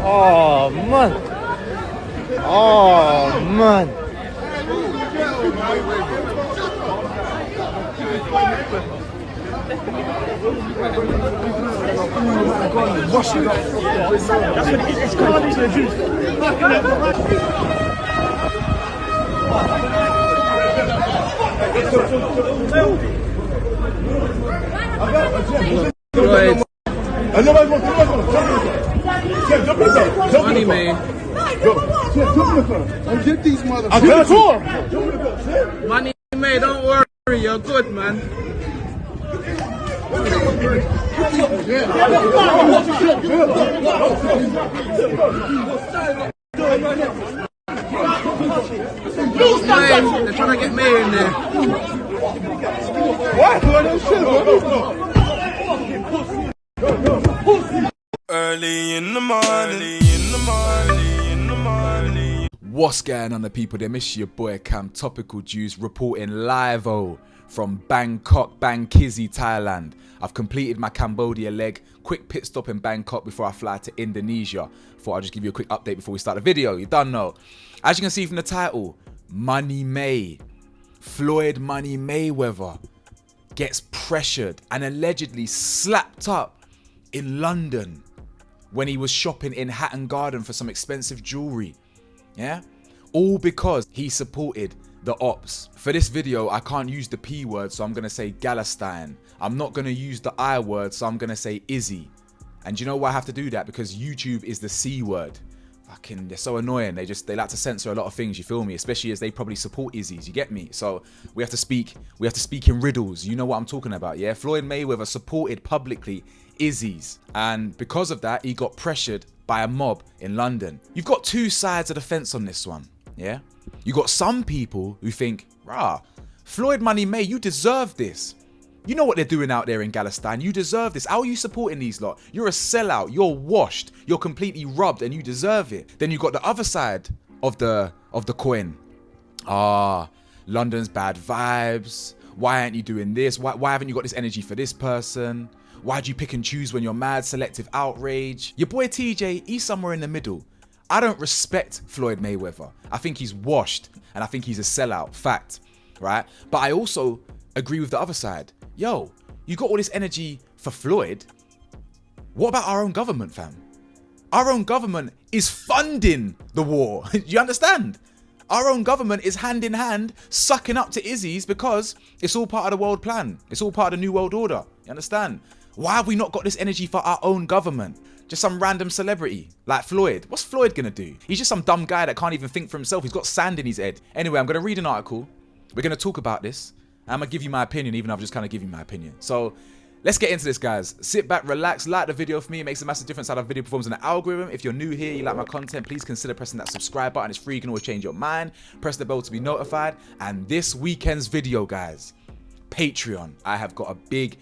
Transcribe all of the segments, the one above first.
Oh man. Oh man. Wash it up. That's what it is. It's carnage and juice. Floyd. Money man. Get these motherfuckers. Money man, don't worry, you're good, man. They're trying to get me in there. Early in the morning, What's going on, the people? They miss your boy Cam Topical Juice reporting live from Bangkok, Bangkizzy, Thailand. I've completed my Cambodia leg. Quick pit stop in Bangkok before I fly to Indonesia. Thought I'd just give you a quick update before we start the video. You don't know. As you can see from the title, Money May, Floyd Money Mayweather gets pressured and allegedly slapped up in London when he was shopping in Hatton Garden for some expensive jewelry. Yeah? All because he supported the ops. For this video, I can't use the P word, so I'm going to say Galestine. I'm not going to use the I word, so I'm going to say Izzy. And you know why I have to do that? Because YouTube is the C word. Fucking, they're so annoying. They like to censor a lot of things, you feel me? Especially as they probably support Izzy's, you get me? So we have to speak in riddles. You know what I'm talking about, yeah? Floyd Mayweather supported publicly Izzy's, and because of that, he got pressured by a mob in London. You've got two sides of the fence on this one, yeah? You got some people who think, rah, Floyd Money May, you deserve this. You know what they're doing out there in Galestine. You deserve this. How are you supporting these lot? You're a sellout. You're washed. You're completely rubbed, and you deserve it. Then you got the other side of the coin. London's bad vibes. Why aren't you doing this? Why haven't you got this energy for this person? Why do you pick and choose when you're mad? Selective outrage. Your boy TJ, he's somewhere in the middle. I don't respect Floyd Mayweather. I think he's washed, and I think he's a sellout. Fact, right? But I also agree with the other side. Yo, you got all this energy for Floyd. What about our own government, fam? Our own government is funding the war. You understand? Our own government is hand in hand sucking up to Izzy's because it's all part of the world plan. It's all part of the New World Order. You understand? Why have we not got this energy for our own government? Just some random celebrity like Floyd. What's Floyd gonna do? He's just some dumb guy that can't even think for himself. He's got sand in his head. Anyway, I'm gonna read an article. We're gonna talk about this. I'm gonna give you my opinion, even though I've just kind of given you my opinion. So let's get into this, guys. Sit back, relax, like the video for me. It makes a massive difference how the video performs in the algorithm. If you're new here, you like my content, please consider pressing that subscribe button. It's free, you can always change your mind. Press the bell to be notified. And this weekend's video, guys, Patreon. I have got a big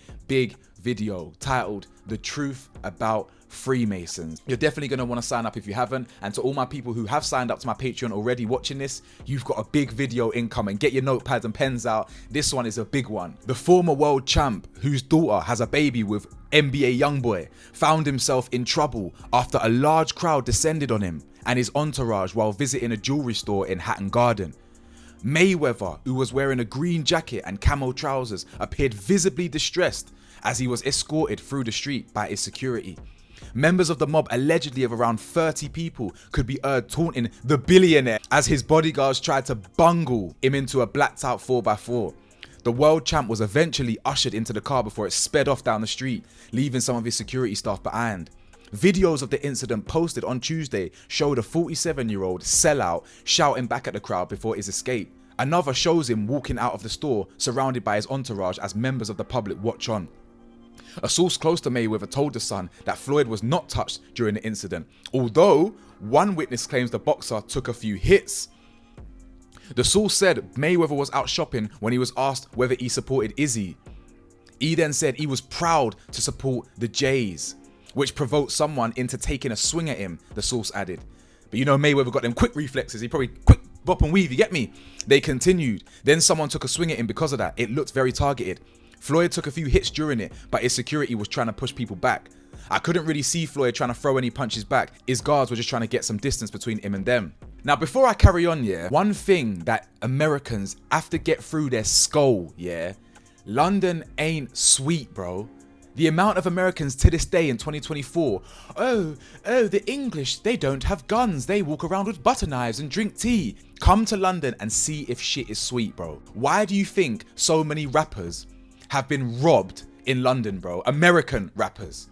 video titled The Truth About Freemasons. You're definitely going to want to sign up if you haven't. And to all my people who have signed up to my Patreon already watching this, you've got a big video incoming. Get your notepads and pens out. This one is a big one. The former world champ, whose daughter has a baby with NBA Youngboy, found himself in trouble after a large crowd descended on him and his entourage while visiting a jewelry store in Hatton Garden. Mayweather, who was wearing a green jacket and camo trousers, appeared visibly distressed as he was escorted through the street by his security. Members of the mob, allegedly of around 30 people, could be heard taunting the billionaire as his bodyguards tried to bungle him into a blacked out 4x4. The world champ was eventually ushered into the car before it sped off down the street, leaving some of his security staff behind. Videos of the incident posted on Tuesday showed a 47-year-old sellout shouting back at the crowd before his escape. Another shows him walking out of the store surrounded by his entourage as members of the public watch on. A source close to Mayweather told The Sun that Floyd was not touched during the incident, although one witness claims the boxer took a few hits. The source said Mayweather was out shopping when he was asked whether he supported Izzy. He then said he was proud to support the Jays, which provoked someone into taking a swing at him, the source added. But you know Mayweather got them quick reflexes. He probably quick bop and weave, you get me? They continued. Then someone took a swing at him because of that. It looked very targeted. Floyd took a few hits during it, but his security was trying to push people back. I couldn't really see Floyd trying to throw any punches back. His guards were just trying to get some distance between him and them. Now, before I carry on, one thing that Americans have to get through their skull, London ain't sweet, bro. The amount of Americans to this day in 2024, the English, they don't have guns. They walk around with butter knives and drink tea. Come to London and see if shit is sweet, bro. Why do you think so many rappers have been robbed in London, bro? American rappers.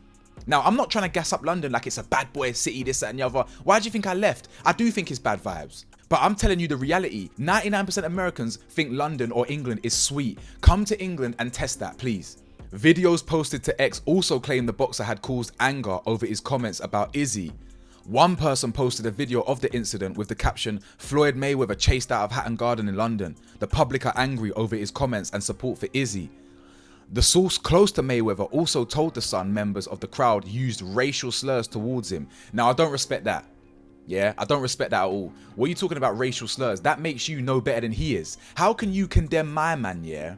Now, I'm not trying to gas up London like it's a bad boy city, this, that, and the other. Why do you think I left? I do think it's bad vibes. But I'm telling you the reality. 99% Americans think London or England is sweet. Come to England and test that, please. Videos posted to X also claim the boxer had caused anger over his comments about Izzy. One person posted a video of the incident with the caption, "Floyd Mayweather chased out of Hatton Garden in London. The public are angry over his comments and support for Izzy." The source close to Mayweather also told The Sun members of the crowd used racial slurs towards him. Now, I don't respect that. I don't respect that at all. What are you talking about, racial slurs? That makes you no better than he is. How can you condemn my man,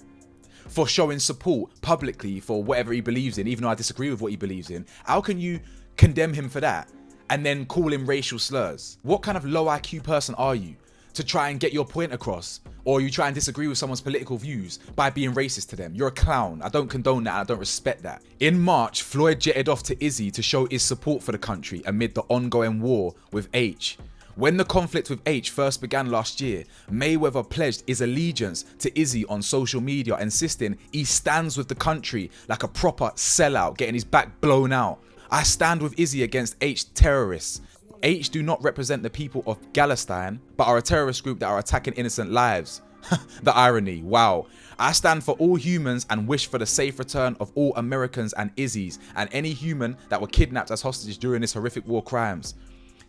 for showing support publicly for whatever he believes in, even though I disagree with what he believes in? How can you condemn him for that and then call him racial slurs? What kind of low IQ person are you to try and get your point across? Or you try and disagree with someone's political views by being racist to them? You're a clown. I don't condone that. I don't respect that. In March, Floyd jetted off to Izzy to show his support for the country amid the ongoing war with H. When the conflict with H first began last year, Mayweather pledged his allegiance to Izzy on social media, insisting he stands with the country like a proper sellout, getting his back blown out. "I stand with Izzy against H terrorists. H do not represent the people of Palestine, but are a terrorist group that are attacking innocent lives." The irony, wow. "I stand for all humans and wish for the safe return of all Americans and Izzy's and any human that were kidnapped as hostages during this horrific war crimes.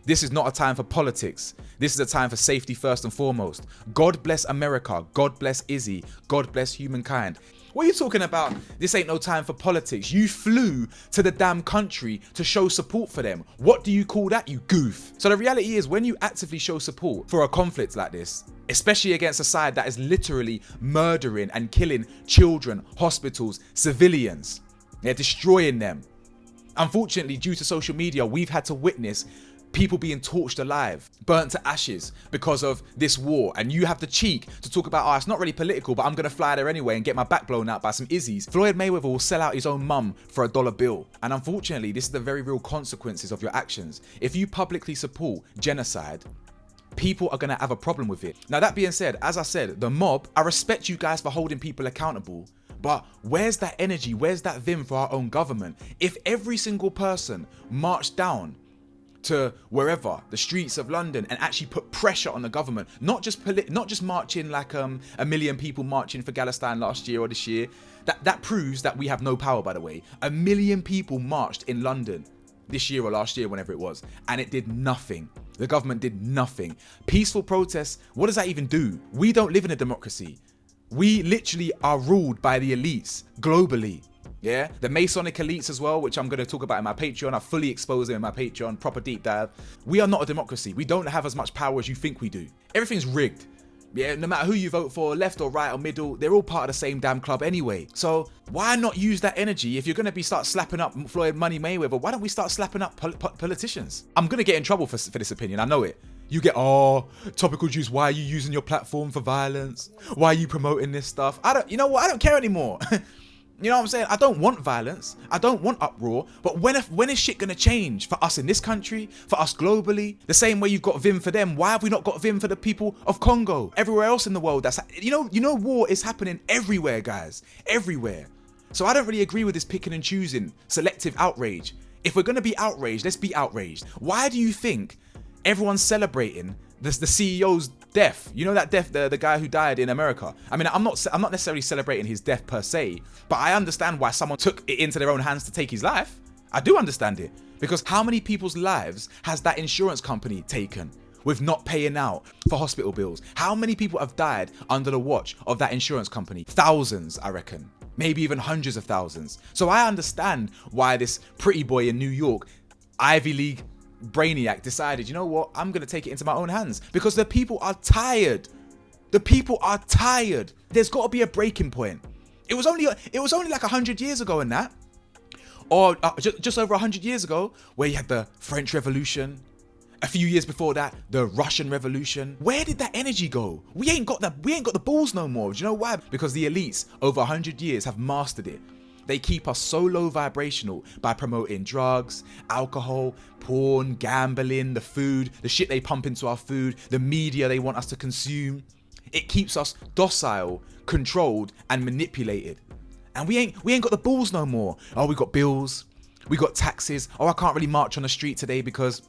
This is not a time for politics. This is a time for safety first and foremost. God bless America. God bless Izzy. God bless humankind." What are you talking about? This ain't no time for politics. You flew to the damn country to show support for them. What do you call that, you goof? So the reality is, when you actively show support for a conflict like this, especially against a side that is literally murdering and killing children, hospitals, civilians, they're destroying them. Unfortunately, due to social media, we've had to witness people being torched alive, burnt to ashes because of this war, and you have the cheek to talk about, "Oh, it's not really political, but I'm gonna fly there anyway and get my back blown out by some Izzies." Floyd Mayweather will sell out his own mum for $1 bill. And unfortunately, this is the very real consequences of your actions. If you publicly support genocide, people are gonna have a problem with it. Now, that being said, as I said, the mob, I respect you guys for holding people accountable, but where's that energy? Where's that vim for our own government? If every single person marched down to wherever, the streets of London, and actually put pressure on the government, not just marching like a million people marching for Palestine last year or this year. That proves that we have no power, by the way. 1 million people marched in London this year or last year, whenever it was, and it did nothing. The government did nothing. Peaceful protests, what does that even do? We don't live in a democracy. We literally are ruled by the elites globally. The Masonic elites as well, which I'm going to talk about in my Patreon. I fully expose them in my Patreon, proper deep dive. We are not a democracy. We don't have as much power as you think we do. Everything's rigged. No matter who you vote for, left or right or middle, they're all part of the same damn club anyway. So why not use that energy? If you're going to start slapping up Floyd Money Mayweather, why don't we start slapping up politicians? I'm going to get in trouble for this opinion. I know it. You get, topical juice, why are you using your platform for violence? Why are you promoting this stuff? You know what? I don't care anymore. You know what I'm saying? I don't want violence. I don't want uproar. But when is shit gonna change for us in this country, for us globally? The same way you've got vim for them. Why have we not got vim for the people of Congo? Everywhere else in the world, you know, war is happening everywhere, guys. Everywhere. So I don't really agree with this picking and choosing, selective outrage. If we're gonna be outraged, let's be outraged. Why do you think everyone's celebrating the CEO's death? You know that death, the guy who died in America. I mean, I'm not necessarily celebrating his death per se, but I understand why someone took it into their own hands to take his life. I do understand it, because how many people's lives has that insurance company taken? with not paying out for hospital bills? How many people have died under the watch of that insurance company? Thousands, I reckon. Maybe even hundreds of thousands. So I understand why this pretty boy in New York, Ivy League brainiac, decided, you know what, I'm going to take it into my own hands. Because the people are tired. The people are tired. There's got to be a breaking point. It was only like 100 years ago in that. Or just over 100 years ago, where you had the French Revolution. A few years before that, the Russian Revolution. Where did that energy go? We ain't got the balls no more. Do you know why? Because the elites over 100 years have mastered it. They keep us so low vibrational by promoting drugs, alcohol, porn, gambling, the food, the shit they pump into our food, the media they want us to consume. It keeps us docile, controlled, and manipulated. And we ain't got the balls no more. Oh, we got bills, we got taxes. Oh, I can't really march on the street today because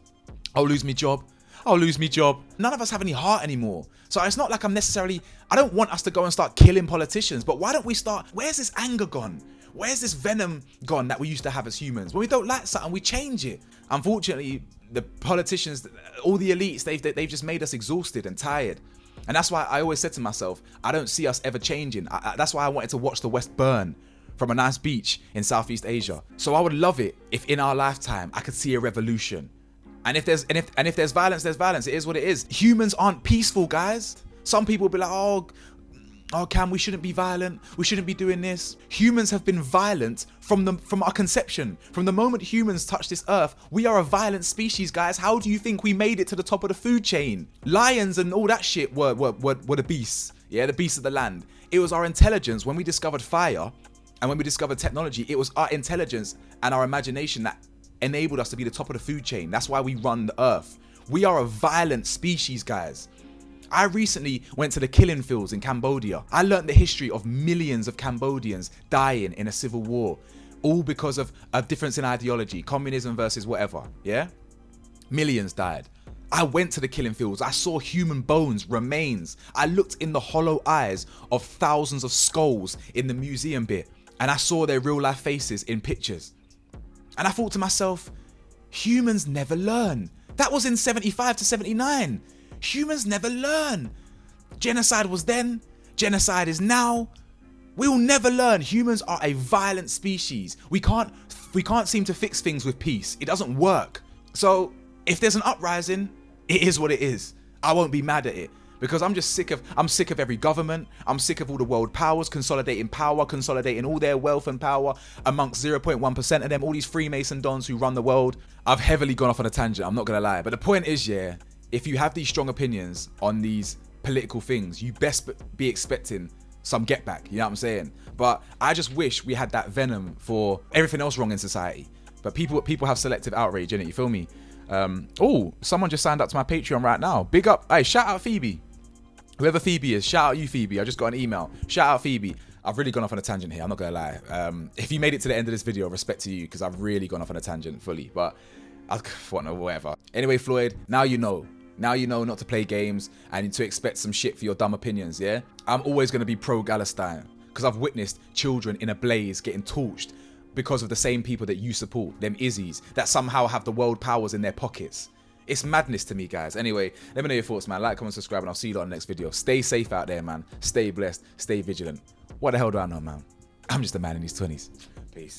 I'll lose my job. I'll lose my job. None of us have any heart anymore. So it's not like I don't want us to go and start killing politicians, but why don't we start, where's this anger gone? Where's this venom gone that we used to have as humans? When we don't like something, we change it. Unfortunately, the politicians, all the elites, they've just made us exhausted and tired. And that's why I always said to myself, I don't see us ever changing. That's why I wanted to watch the West burn from a nice beach in Southeast Asia. So I would love it if in our lifetime I could see a revolution. And if there's violence, there's violence. It is what it is. Humans aren't peaceful, guys. Some people will be like, oh Cam, we shouldn't be violent. We shouldn't be doing this. Humans have been violent from our conception. From the moment humans touched this earth, we are a violent species, guys. How do you think we made it to the top of the food chain? Lions and all that shit were the beasts. Yeah, the beasts of the land. It was our intelligence when we discovered fire and when we discovered technology. It was our intelligence and our imagination that enabled us to be the top of the food chain. That's why we run the earth. We are a violent species, guys. I recently went to the killing fields in Cambodia. I learned the history of millions of Cambodians dying in a civil war, all because of a difference in ideology, communism versus whatever, yeah? Millions died. I went to the killing fields. I saw human bones, remains. I looked in the hollow eyes of thousands of skulls in the museum bit, and I saw their real life faces in pictures. And I thought to myself, humans never learn. That was in 75 to 79. Humans never learn. Genocide was then, genocide is now. We'll never learn. Humans are a violent species. We can't seem to fix things with peace. It doesn't work. So if there's an uprising, it is what it is. I won't be mad at it because I'm sick of every government. I'm sick of all the world powers consolidating power, consolidating all their wealth and power amongst 0.1% of them, all these Freemason dons who run the world. I've heavily gone off on a tangent, I'm not gonna lie. But the point is, yeah, if you have these strong opinions on these political things, you best be expecting some get back, you know what I'm saying? But I just wish we had that venom for everything else wrong in society. But people have selective outrage, innit? You feel me? Oh, someone just signed up to my Patreon right now. Big up. Hey, shout out Phoebe. Whoever Phoebe is, shout out you, Phoebe. I just got an email. Shout out Phoebe. I've really gone off on a tangent here, I'm not gonna lie. If you made it to the end of this video, respect to you, because I've really gone off on a tangent fully. But whatever. Anyway, Floyd, now you know. Now you know not to play games and to expect some shit for your dumb opinions, yeah? I'm always going to be pro-Palestine because I've witnessed children in a blaze getting torched because of the same people that you support, them Izzies, that somehow have the world powers in their pockets. It's madness to me, guys. Anyway, let me know your thoughts, man. Like, comment, subscribe, and I'll see you on the next video. Stay safe out there, man. Stay blessed. Stay vigilant. What the hell do I know, man? I'm just a man in his 20s. Peace.